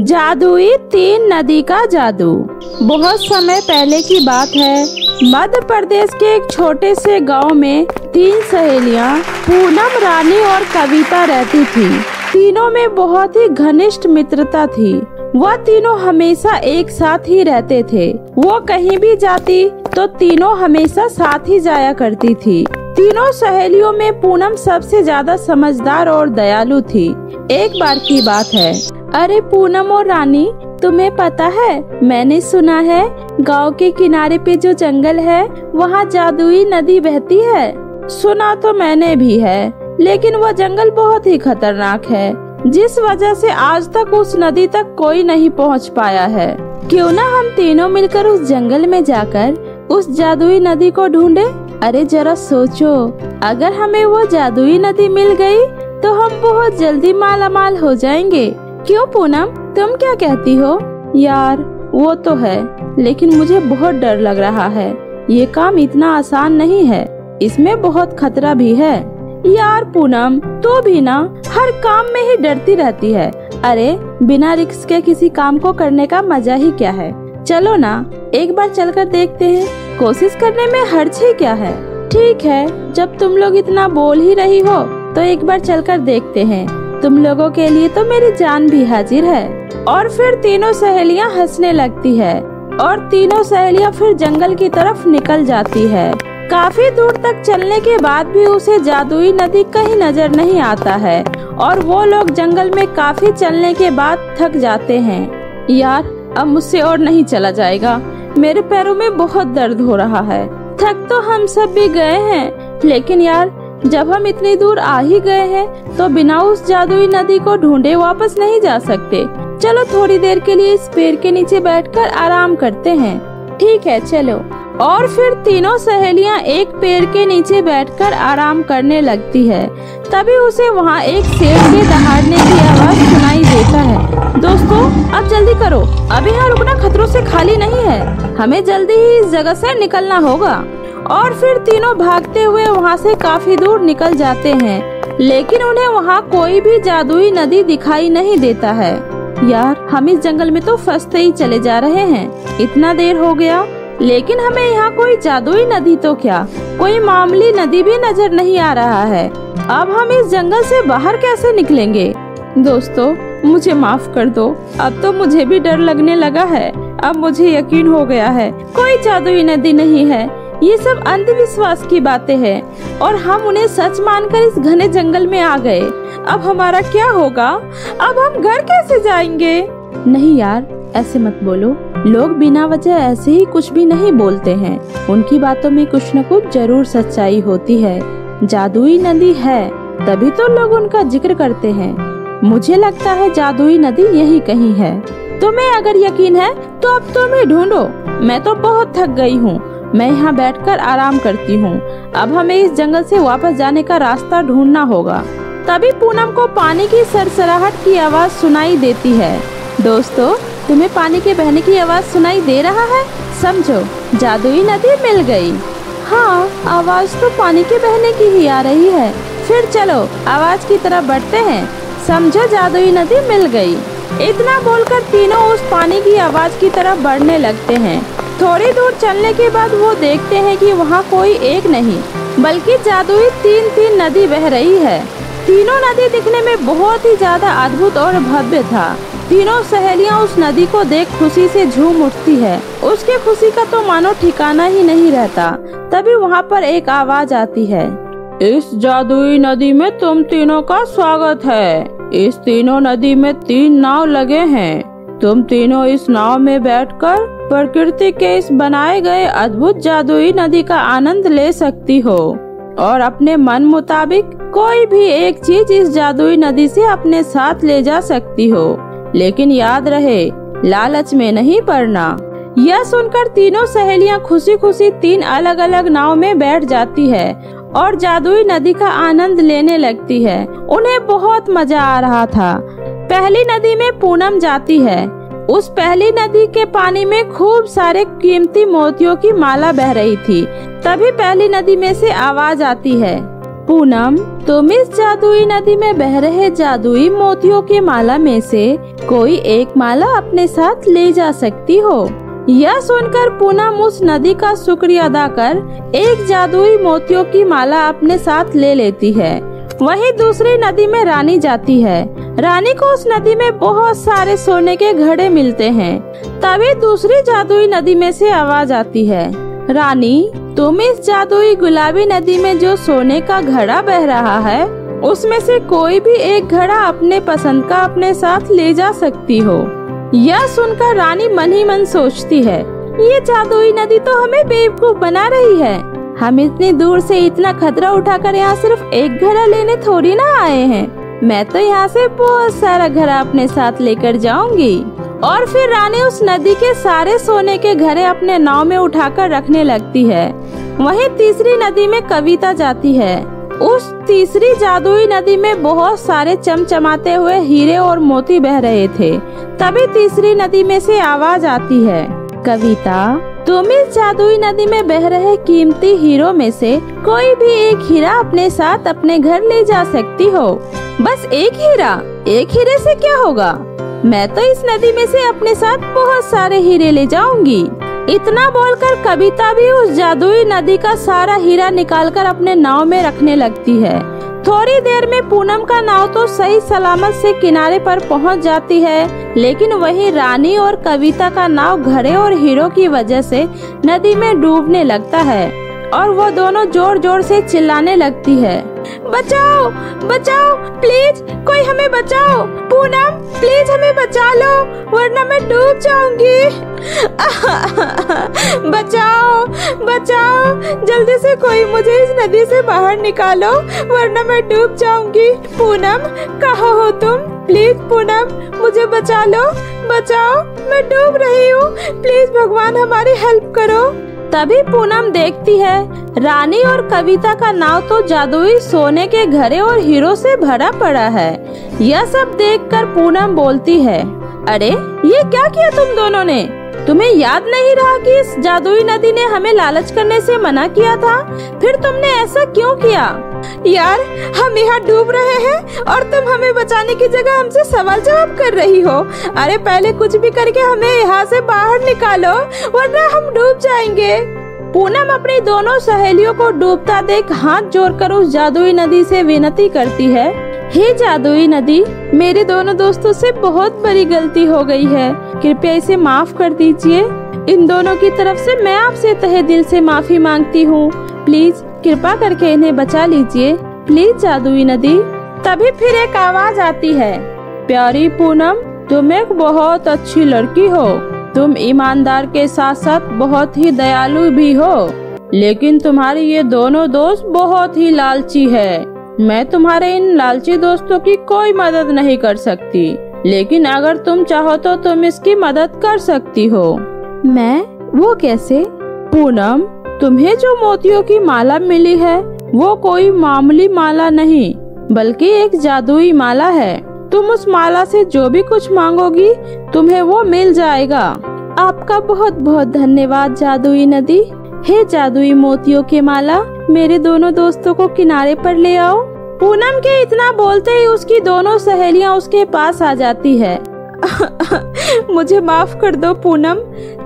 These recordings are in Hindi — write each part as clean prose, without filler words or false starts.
जादुई तीन नदी का जादू। बहुत समय पहले की बात है। मध्य प्रदेश के एक छोटे से गांव में तीन सहेलियां पूनम, रानी और कविता रहती थी। तीनों में बहुत ही घनिष्ठ मित्रता थी। वह तीनों हमेशा एक साथ ही रहते थे। वो कहीं भी जाती तो तीनों हमेशा साथ ही जाया करती थी। तीनों सहेलियों में पूनम सबसे ज्यादा समझदार और दयालु थी। एक बार की बात है। अरे पूनम और रानी, तुम्हें पता है, मैंने सुना है गांव के किनारे पे जो जंगल है वहाँ जादुई नदी बहती है। सुना तो मैंने भी है, लेकिन वह जंगल बहुत ही खतरनाक है, जिस वजह से आज तक उस नदी तक कोई नहीं पहुँच पाया है। क्यों ना हम तीनों मिलकर उस जंगल में जाकर उस जादुई नदी को ढूंढे। अरे जरा सोचो, अगर हमें वो जादुई नदी मिल गई तो हम बहुत जल्दी मालामाल हो जाएंगे। क्यों पूनम, तुम क्या कहती हो? यार वो तो है, लेकिन मुझे बहुत डर लग रहा है। ये काम इतना आसान नहीं है, इसमें बहुत खतरा भी है। यार पूनम, तू भी ना हर काम में ही डरती रहती है। अरे बिना रिस्क के किसी काम को करने का मजा ही क्या है। चलो ना, एक बार चलकर देखते हैं। कोशिश करने में हर्ज ही क्या है। ठीक है, जब तुम लोग इतना बोल ही रही हो तो एक बार चलकर देखते हैं। तुम लोगों के लिए तो मेरी जान भी हाजिर है। और फिर तीनों सहेलियां हंसने लगती है और तीनों सहेलियां फिर जंगल की तरफ निकल जाती है। काफी दूर तक चलने के बाद भी उसे जादुई नदी कहीं नजर नहीं आता है और वो लोग जंगल में काफी चलने के बाद थक जाते हैं। यार अब मुझसे और नहीं चला जाएगा, मेरे पैरों में बहुत दर्द हो रहा है। थक तो हम सब भी गए हैं, लेकिन यार जब हम इतनी दूर आ ही गए हैं तो बिना उस जादुई नदी को ढूंढे वापस नहीं जा सकते। चलो थोड़ी देर के लिए इस पेड़ के नीचे बैठकर आराम करते हैं। ठीक है, चलो। और फिर तीनों सहेलियां एक पेड़ के नीचे बैठकर आराम करने लगती है। तभी उसे वहां एक शेर के दहाड़ने की आवाज सुनाई देता है। दोस्तों अब जल्दी करो, अभी यहाँ रुकना खतरों से खाली नहीं है। हमें जल्दी ही इस जगह से निकलना होगा। और फिर तीनों भागते हुए वहाँ से काफी दूर निकल जाते हैं, लेकिन उन्हें वहाँ कोई भी जादुई नदी दिखाई नहीं देता है। यार हम इस जंगल में तो फंसते ही चले जा रहे हैं। इतना देर हो गया, लेकिन हमें यहाँ कोई जादुई नदी तो क्या, कोई मामूली नदी भी नजर नहीं आ रहा है। अब हम इस जंगल से बाहर कैसे निकलेंगे? दोस्तों मुझे माफ कर दो, अब तो मुझे भी डर लगने लगा है। अब मुझे यकीन हो गया है कोई जादुई नदी नहीं है। ये सब अंधविश्वास की बातें हैं और हम उन्हें सच मानकर इस घने जंगल में आ गए। अब हमारा क्या होगा? अब हम घर कैसे जाएंगे? नहीं यार, ऐसे मत बोलो। लोग बिना वजह ऐसे ही कुछ भी नहीं बोलते हैं। उनकी बातों में कुछ न कुछ जरूर सच्चाई होती है। जादुई नदी है तभी तो लोग उनका जिक्र करते हैं। मुझे लगता है जादुई नदी यही कहीं है। तुम्हें अगर यकीन है तो अब तुम ही ढूंढो। मैं तो बहुत थक गई हूँ, मैं यहाँ बैठकर आराम करती हूँ। अब हमें इस जंगल से वापस जाने का रास्ता ढूंढना होगा। तभी पूनम को पानी की सरसराहट की आवाज सुनाई देती है। दोस्तों तुम्हें पानी के बहने की आवाज सुनाई दे रहा है? समझो जादुई नदी मिल गई। हाँ, आवाज तो पानी के बहने की ही आ रही है। फिर चलो आवाज की तरफ बढ़ते हैं। समझो जादुई नदी मिल गई। इतना बोलकर तीनों उस पानी की आवाज की तरफ बढ़ने लगते हैं। थोड़ी दूर चलने के बाद वो देखते हैं कि वहाँ कोई एक नहीं बल्कि जादुई तीन नदी बह रही है। तीनों नदी दिखने में बहुत ही ज्यादा अद्भुत और भव्य था। तीनों सहेलियां उस नदी को देख खुशी से झूम उठती है। उसके खुशी का तो मानो ठिकाना ही नहीं रहता। तभी वहाँ पर एक आवाज आती है। इस जादुई नदी में तुम तीनों का स्वागत है। इस तीनों नदी में 3 नाव लगे हैं। तुम तीनों इस नाव में बैठकर प्रकृति के इस बनाए गए अद्भुत जादुई नदी का आनंद ले सकती हो और अपने मन मुताबिक कोई भी एक चीज इस जादुई नदी से अपने साथ ले जा सकती हो। लेकिन याद रहे, लालच में नहीं पड़ना। यह सुनकर तीनों सहेलियां खुशी खुशी 3 अलग अलग नाव में बैठ जाती है और जादुई नदी का आनंद लेने लगती है। उन्हें बहुत मजा आ रहा था। पहली नदी में पूनम जाती है। उस पहली नदी के पानी में खूब सारे कीमती मोतियों की माला बह रही थी। तभी पहली नदी में से आवाज आती है। पूनम, तुम इस जादुई नदी में बह रहे जादुई मोतियों की माला में से कोई एक माला अपने साथ ले जा सकती हो। यह सुनकर पूनम उस नदी का शुक्रिया अदा कर एक जादुई मोतियों की माला अपने साथ ले लेती है। वहीं दूसरी नदी में रानी जाती है। रानी को उस नदी में बहुत सारे सोने के घड़े मिलते हैं। तभी दूसरी जादुई नदी में से आवाज आती है, रानी, तुम इस जादुई गुलाबी नदी में जो सोने का घड़ा बह रहा है उसमें से कोई भी एक घड़ा अपने पसंद का अपने साथ ले जा सकती हो। यह सुनकर रानी मन ही मन सोचती है, ये जादुई नदी तो हमें बेवकूफ बना रही है। हम इतनी दूर से इतना खतरा उठाकर यहाँ सिर्फ एक घड़ा लेने थोड़ी ना आए हैं। मैं तो यहाँ से बहुत सारा घड़ा अपने साथ लेकर जाऊंगी। और फिर रानी उस नदी के सारे सोने के घड़े अपने नाव में उठाकर रखने लगती है। वहीं तीसरी नदी में कविता जाती है। उस तीसरी जादुई नदी में बहुत सारे चमचमाते हुए हीरे और मोती बह रहे थे। तभी तीसरी नदी में से आवाज आती है, कविता, तुम इस जादुई नदी में बह रहे कीमती हीरो में से कोई भी एक हीरा अपने साथ अपने घर ले जा सकती हो। बस एक हीरा? एक हीरे से क्या होगा? मैं तो इस नदी में से अपने साथ बहुत सारे हीरे ले जाऊंगी। इतना बोलकर कविता भी उस जादुई नदी का सारा हीरा निकालकर अपने नाव में रखने लगती है। थोड़ी देर में पूनम का नाव तो सही सलामत से किनारे पर पहुंच जाती है, लेकिन वहीं रानी और कविता का नाव घड़े और हीरो की वजह से नदी में डूबने लगता है और वो दोनों जोर जोर से चिल्लाने लगती है, बचाओ बचाओ, प्लीज कोई हमें बचाओ। पूनम, प्लीज हमें बचा लो वरना मैं डूब जाऊंगी। बचाओ बचाओ, जल्दी से कोई मुझे इस नदी से बाहर निकालो वरना मैं डूब जाऊंगी। पूनम, कहाँ हो तुम? प्लीज पूनम, मुझे बचा लो, बचाओ, मैं डूब रही हूँ। प्लीज भगवान हमारी हेल्प करो। तभी पूनम देखती है रानी और कविता का नाव तो जादुई सोने के घड़े और हीरो से भरा पड़ा है। यह सब देखकर पूनम बोलती है, अरे ये क्या किया तुम दोनों ने? तुम्हें याद नहीं रहा कि इस जादुई नदी ने हमें लालच करने से मना किया था? फिर तुमने ऐसा क्यों किया? यार, हम यहाँ डूब रहे हैं और तुम हमें बचाने की जगह हमसे सवाल जवाब कर रही हो। अरे पहले कुछ भी करके हमें यहाँ से बाहर निकालो वरना हम डूब जाएंगे। पूनम अपनी दोनों सहेलियों को डूबता देख हाथ जोड़कर उस जादुई नदी से विनती करती है, हे जादुई नदी, मेरे दोनों दोस्तों से बहुत बड़ी गलती हो गई है, कृपया इसे माफ कर दीजिए। इन दोनों की तरफ से मैं आपसे तहे दिल से माफी मांगती हूँ। प्लीज कृपा करके इन्हें बचा लीजिए, प्लीज जादुई नदी। तभी फिर एक आवाज आती है, प्यारी पूनम, तुम एक बहुत अच्छी लड़की हो। तुम ईमानदार के साथ साथ बहुत ही दयालु भी हो, लेकिन तुम्हारे ये दोनों दोस्त बहुत ही लालची है। मैं तुम्हारे इन लालची दोस्तों की कोई मदद नहीं कर सकती, लेकिन अगर तुम चाहो तो तुम इसकी मदद कर सकती हो। मैं? वो कैसे? पूनम, तुम्हें जो मोतियों की माला मिली है वो कोई मामूली माला नहीं बल्कि एक जादुई माला है। तुम उस माला से जो भी कुछ मांगोगी तुम्हें वो मिल जाएगा। आपका बहुत बहुत धन्यवाद जादुई नदी। हे जादुई मोतियों की माला, मेरे दोनों दोस्तों को किनारे पर ले आओ। पूनम के इतना बोलते ही उसकी दोनों सहेलियां उसके पास आ जाती है। मुझे माफ कर दो पूनम,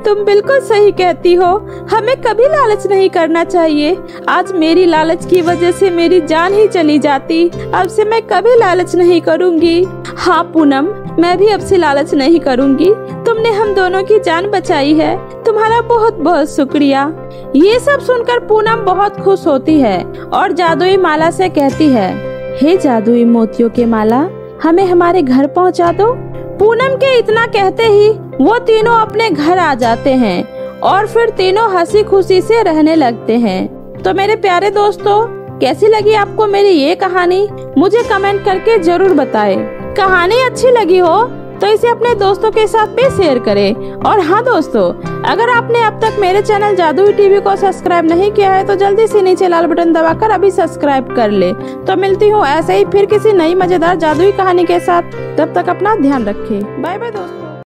तुम बिल्कुल सही कहती हो, हमें कभी लालच नहीं करना चाहिए। आज मेरी लालच की वजह से मेरी जान ही चली जाती, अब से मैं कभी लालच नहीं करूँगी। हाँ पूनम, मैं भी अब से लालच नहीं करूँगी। तुमने हम दोनों की जान बचाई है, तुम्हारा बहुत बहुत शुक्रिया। ये सब सुनकर पूनम बहुत खुश होती है और जादुई माला से कहती है, हे जादुई मोतियों के माला, हमें हमारे घर पहुंचा दो। पूनम के इतना कहते ही वो तीनों अपने घर आ जाते हैं और फिर तीनों हंसी खुशी से रहने लगते हैं। तो मेरे प्यारे दोस्तों, कैसी लगी आपको मेरी ये कहानी? मुझे कमेंट करके जरूर बताएं। कहानी अच्छी लगी हो तो इसे अपने दोस्तों के साथ भी शेयर करें। और हाँ दोस्तों, अगर आपने अब तक मेरे चैनल जादुई टीवी को सब्सक्राइब नहीं किया है तो जल्दी से नीचे लाल बटन दबाकर अभी सब्सक्राइब कर ले। तो मिलती हूँ ऐसे ही फिर किसी नई मजेदार जादुई कहानी के साथ। तब तक अपना ध्यान रखें। बाय बाय दोस्तों।